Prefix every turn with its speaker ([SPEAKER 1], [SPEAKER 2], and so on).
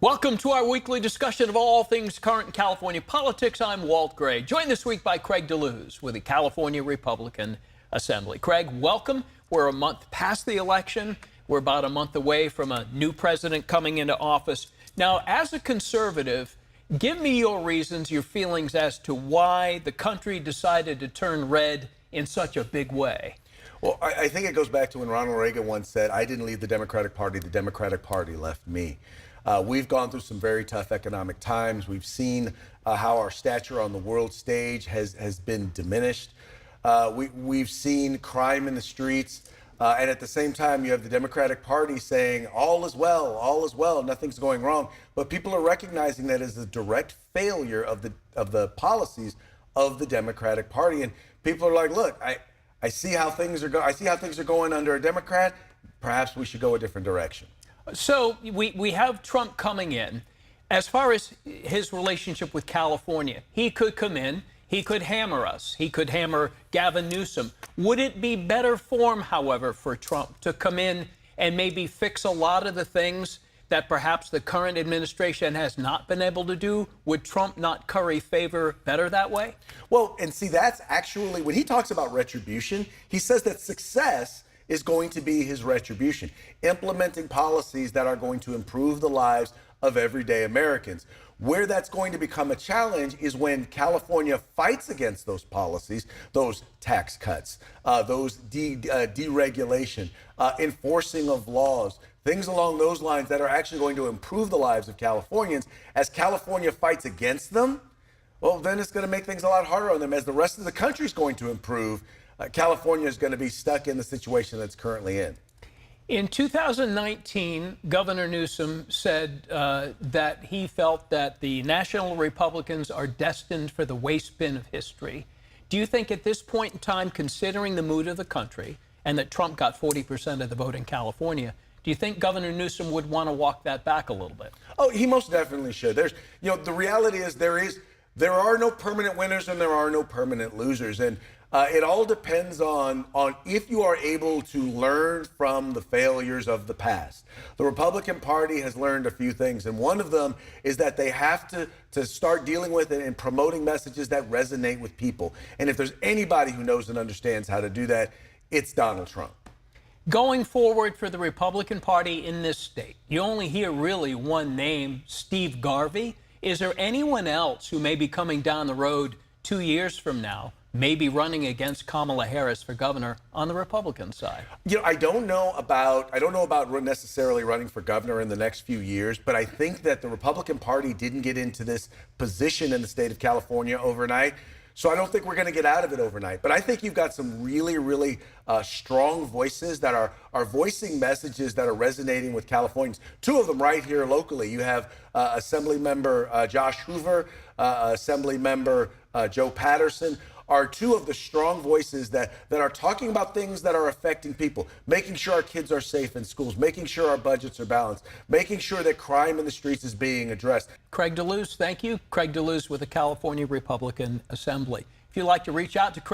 [SPEAKER 1] Welcome to our weekly discussion of all things current in California politics. I'm Walt Gray, joined this week by Craig DeLuz with the California Republican Assembly. Craig, welcome. We're a month past the election. We're about a month away from a new president coming into office. Now, as a conservative, give me your reasons, your feelings as to why the country decided to turn red in such a big way.
[SPEAKER 2] Well, I think it goes back to when Ronald Reagan once said, "I didn't leave the Democratic Party left me." We've gone through some very tough economic times. We've seen how our stature on the world stage has been diminished. We've seen crime in the streets. And at the same time, you have the Democratic Party saying, all is well, nothing's going wrong. But people are recognizing that as a direct failure of the policies of the Democratic Party. And people are like, look, I see how things are going under a Democrat. Perhaps we should go a different direction.
[SPEAKER 1] So we have Trump coming in. As far as his relationship with California, he could come in, he could hammer us, he could hammer Gavin Newsom. Would it be better form, however, for Trump to come in and maybe fix a lot of the things that perhaps the current administration has not been able to do? Would Trump not curry favor better that way?
[SPEAKER 2] Well, and see, that's actually, when he talks about retribution, he says that success is going to be his retribution, implementing policies that are going to improve the lives of everyday Americans. Where that's going to become a challenge is when California fights against those policies, those tax cuts, those deregulation, enforcing of laws, things along those lines that are actually going to improve the lives of Californians. As California fights against them, well, then it's going to make things a lot harder on them. As the rest of the country is going to improve, California is going to be stuck in the situation that's currently in.
[SPEAKER 1] In 2019, Governor Newsom said that he felt that the National Republicans are destined for the waste bin of history. Do you think at this point in time, considering the mood of the country and that Trump got 40% of the vote in California, do you think Governor Newsom would want to walk that back a little bit?
[SPEAKER 2] Oh, he most definitely should. The reality is there are no permanent winners and there are no permanent losers. And it all depends on if you are able to learn from the failures of the past. The Republican Party has learned a few things, and one of them is that they have to start dealing with it and promoting messages that resonate with people. And if there's anybody who knows and understands how to do that, it's Donald Trump.
[SPEAKER 1] Going forward for the Republican Party in this state, you only hear really one name, Steve Garvey. Is there anyone else who may be coming down the road 2 years from now, maybe running against Kamala Harris for governor on the Republican side?
[SPEAKER 2] I don't know about necessarily running for governor in the next few years, but I think that the Republican Party didn't get into this position in the state of California overnight. So I don't think we're going to get out of it overnight. But I think you've got some really strong voices that are voicing messages that are resonating with Californians. Two of them right here locally. You have Assembly Member Josh Hoover, Assembly Member Joe Patterson, are two of the strong voices that are talking about things that are affecting people, making sure our kids are safe in schools, making sure our budgets are balanced, making sure that crime in the streets is being addressed.
[SPEAKER 1] Craig DeLuz, thank you. Craig DeLuz with the California Republican Assembly. If you'd like to reach out to Craig,